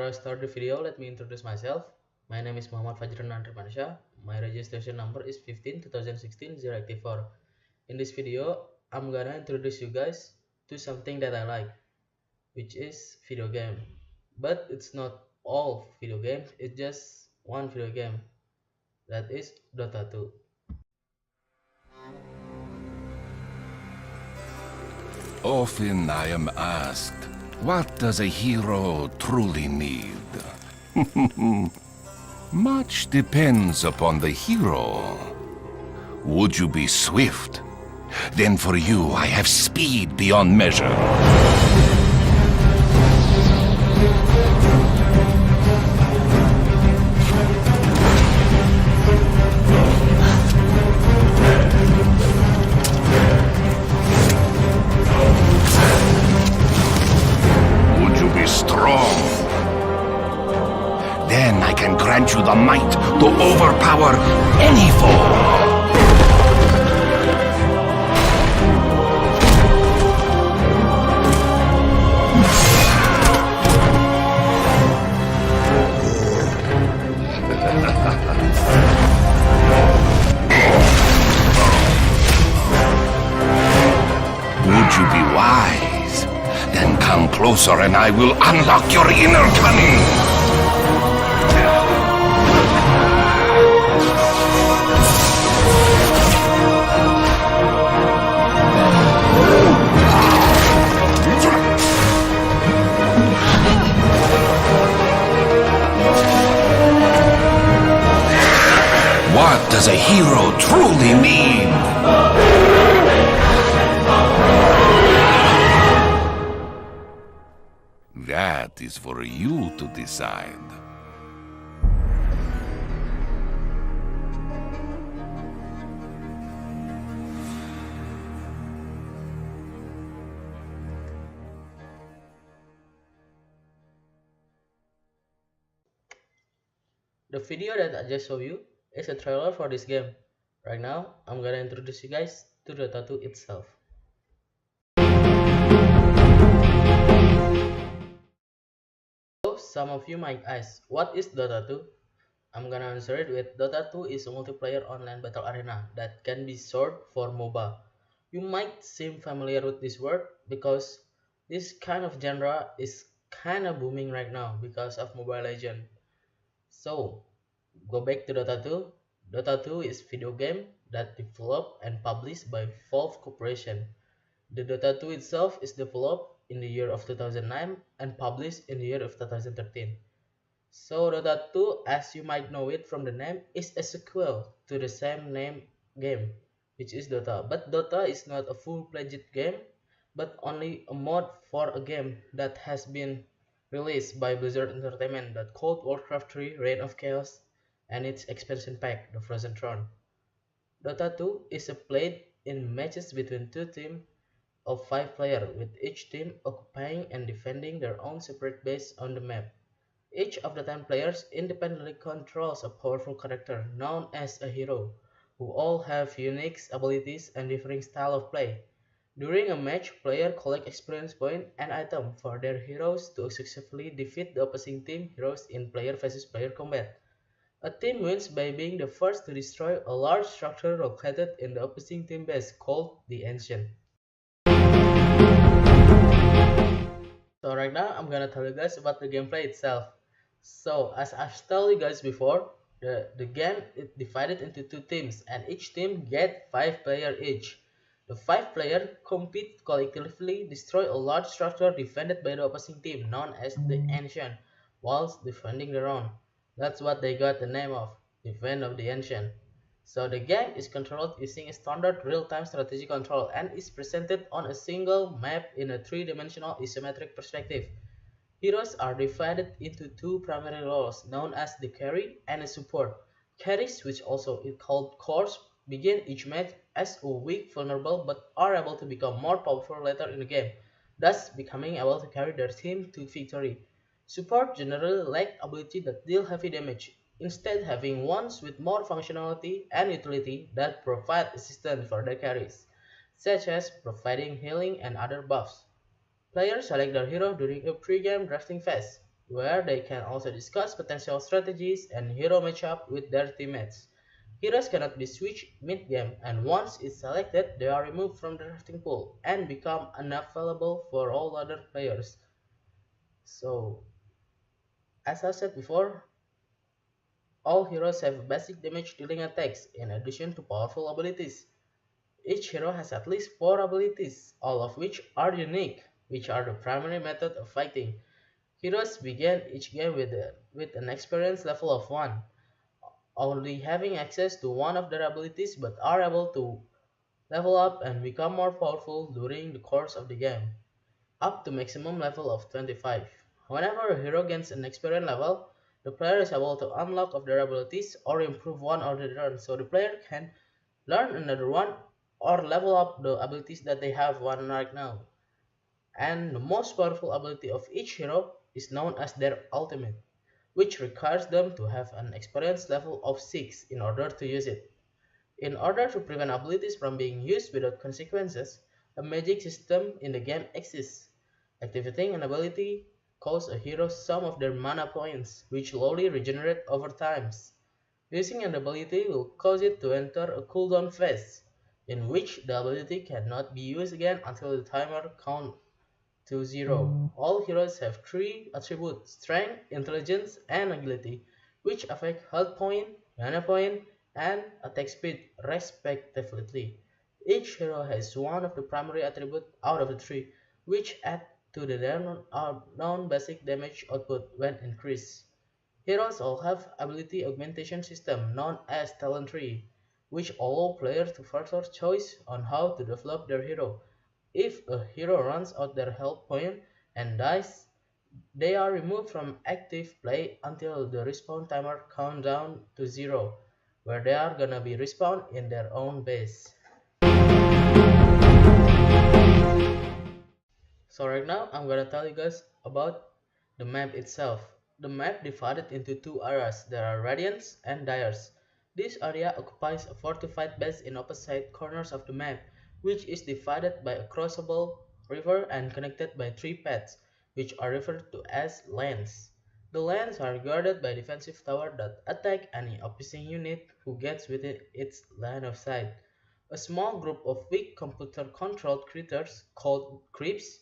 I start the video, let me introduce myself. My name is Muhammad Fajran. My registration number is 15 2016 084. In this video, I'm gonna introduce you guys to something that I like, which is video game. But it's not all video games, it's just one video game, that is Dota 2. Often I am asked, what does a hero truly need? Much depends upon the hero. Would you be swift? Then for you I have speed beyond measure. Would you be strong? Then I can grant you the might to overpower any foe. Would you be wise? Then come closer and I will unlock your inner cunning. What does a hero truly need? That is for you to decide. The video that I just showed you is a trailer for this game. Right now, I'm gonna introduce you guys to Dota 2 itself. So, some of you might ask, what is Dota 2? I'm gonna answer it with Dota 2 is a multiplayer online battle arena that can be short for MOBA. You might seem familiar with this word because this kind of genre is kinda booming right now because of Mobile Legends. So, go back to Dota 2. Dota 2 is a video game that developed and published by Valve Corporation. The Dota 2 itself is developed in the year of 2009 and published in the year of 2013. So Dota 2, as you might know it from the name, is a sequel to the same name game, which is Dota. But Dota is not a full-fledged game, but only a mod for a game that has been released by Blizzard Entertainment that called Warcraft 3 Reign of Chaos and its expansion pack, the Frozen Throne. Dota 2 is played in matches between two teams of 5 players, with each team occupying and defending their own separate base on the map. Each of the 10 players independently controls a powerful character known as a hero, who all have unique abilities and differing style of play. During a match, players collect experience points and items for their heroes to successfully defeat the opposing team heroes in player versus player combat. A team wins by being the first to destroy a large structure located in the opposing team base called the Ancient. So right now I'm gonna tell you guys about the gameplay itself. So as I've told you guys before, the game is divided into two teams and each team get 5 players each. The 5 players compete collectively, destroy a large structure defended by the opposing team known as the Ancient whilst defending their own. That's what they got the name of, Defend of the Ancient. So the game is controlled using a standard real-time strategy control and is presented on a single map in a 3-dimensional isometric perspective. Heroes are divided into two primary roles known as the carry and a support. Carries, which also is called cores, begin each match as weak, vulnerable, but are able to become more powerful later in the game, thus becoming able to carry their team to victory. Support generally lack ability that deal heavy damage, instead having ones with more functionality and utility that provide assistance for their carries, such as providing healing and other buffs. Players select their hero during a pre-game drafting phase. where they can also discuss potential strategies and hero matchup with their teammates. Heroes cannot be switched mid-game, and once it's selected, they are removed from the drafting pool and become unavailable for all other players. So, as I said before, all heroes have basic damage dealing attacks in addition to powerful abilities. Each hero has at least 4 abilities, all of which are unique, which are the primary method of fighting. Heroes begin each game with an experience level of 1, only having access to one of their abilities but are able to level up and become more powerful during the course of the game, up to maximum level of 25. Whenever a hero gains an experience level, the player is able to unlock of their abilities or improve one or the other, so the player can learn another one or level up the abilities that they have one right now. And the most powerful ability of each hero is known as their ultimate, which requires them to have an experience level of 6 in order to use it. In order to prevent abilities from being used without consequences, a magic system in the game exists. Activating an ability costs a hero some of their mana points, which slowly regenerate over time. Using an ability will cause it to enter a cooldown phase, in which the ability cannot be used again until the timer counts to 0. All heroes have 3 attributes: strength, intelligence, and agility, which affect health point, mana point, and attack speed respectively. Each hero has one of the primary attributes out of the 3, which add to the non-basic damage output when increased. Heroes all have ability augmentation system known as talent tree, which allow players to further choice on how to develop their hero. If a hero runs out their health point and dies, they are removed from active play until the respawn timer counts down to 0, where they are gonna be respawned in their own base. So right now I'm gonna tell you guys about the map itself. The map divided into two areas. There are Radiants and Dyers. This area occupies a fortified base in opposite corners of the map, which is divided by a crossable river and connected by 3 paths, which are referred to as lanes. The lanes are guarded by defensive towers that attack any opposing unit who gets within its line of sight. A small group of weak computer-controlled creatures called creeps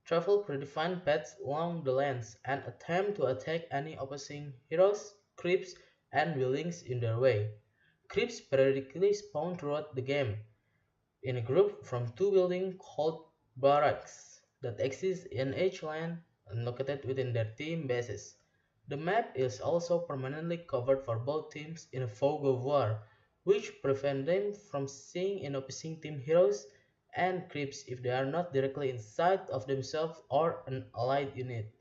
travel predefined paths along the lands and attempt to attack any opposing heroes, creeps, and buildings in their way. Creeps periodically spawn throughout the game in a group from 2 buildings called barracks that exist in each land and located within their team bases. The map is also permanently covered for both teams in a fog of war, which prevent them from seeing in opposing team heroes and creeps if they are not directly in sight of themselves or an allied unit.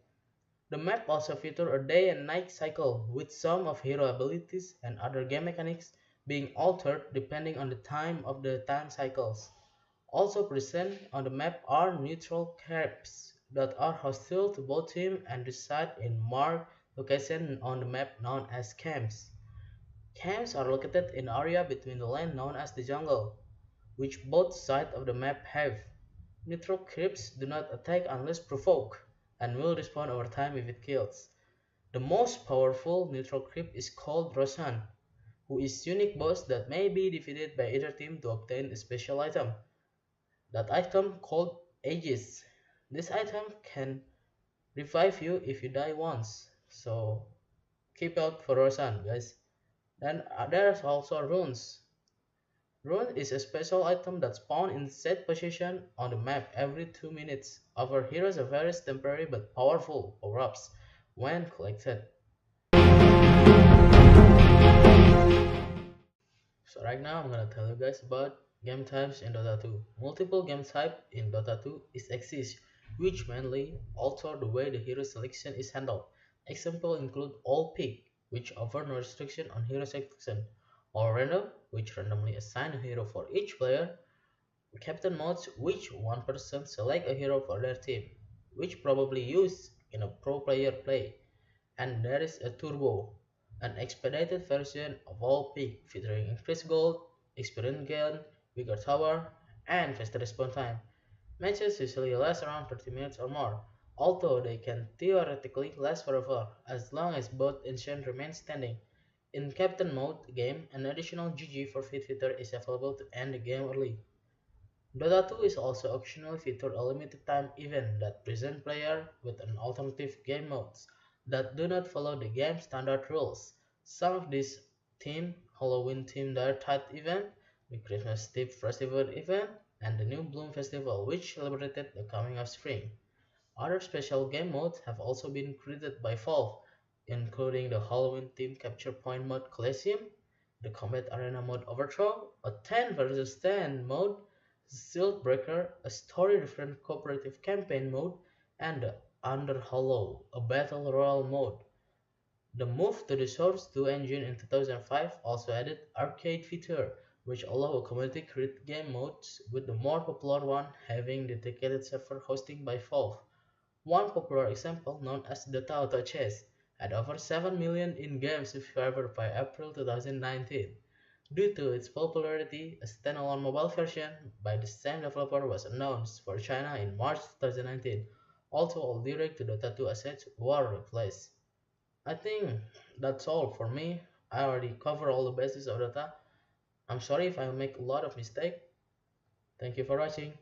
The map also features a day and night cycle, with some of hero abilities and other game mechanics being altered depending on the time of the time cycles. Also present on the map are neutral camps that are hostile to both teams and reside in marked locations on the map known as camps. Camps are located in area between the land known as the jungle, which both sides of the map have. Neutral creeps do not attack unless provoked, and will respawn over time if it kills. The most powerful neutral creep is called Rosan, who is unique boss that may be defeated by either team to obtain a special item. That item called Aegis. This item can revive you if you die once, so keep out for Rosan, guys. Then there's also runes. Rune is a special item that spawns in set position on the map every 2 minutes. Our heroes have various temporary but powerful power-ups when collected. So right now I'm gonna tell you guys about game types in Dota 2. Multiple game types in Dota 2 is exist, which mainly alter the way the hero selection is handled. Examples include all pick, which offer no restriction on hero selection, or random, which randomly assign a hero for each player, captain modes, which one person select a hero for their team, which probably used in a pro player play, and there is a turbo, an expedited version of all peak featuring increased gold, experience gain, bigger tower, and faster respawn time. Matches usually last around 30 minutes or more. although they can theoretically last forever as long as both engines remain standing. In Captain Mode game, an additional GG forfeit feature is available to end the game early. Dota 2 is also optionally featured a limited time event that presents players with an alternative game modes that do not follow the game's standard rules. Some of these themed Halloween themed Dark Tide event, the Christmas Eve Festival event, and the New Bloom Festival which celebrated the coming of spring. Other special game modes have also been created by Valve, including the Halloween-themed Capture Point mode Coliseum, the Combat Arena mode Overthrow, a 10 vs 10 mode, Shieldbreaker, a story-driven cooperative campaign mode, and the Under Hollow, a battle royale mode. The move to the Source 2 engine in 2005 also added arcade feature, which allow a community create game modes, with the more popular one having dedicated server hosting by Valve. One popular example, known as Dota Auto Chess, had over 7 million in-game subscribers by April 2019. Due to its popularity, a standalone mobile version by the same developer was announced for China in March 2019, although all direct to Dota 2 assets were replaced. I think that's all for me. I already covered all the basics of Dota. I'm sorry if I make a lot of mistakes. Thank you for watching.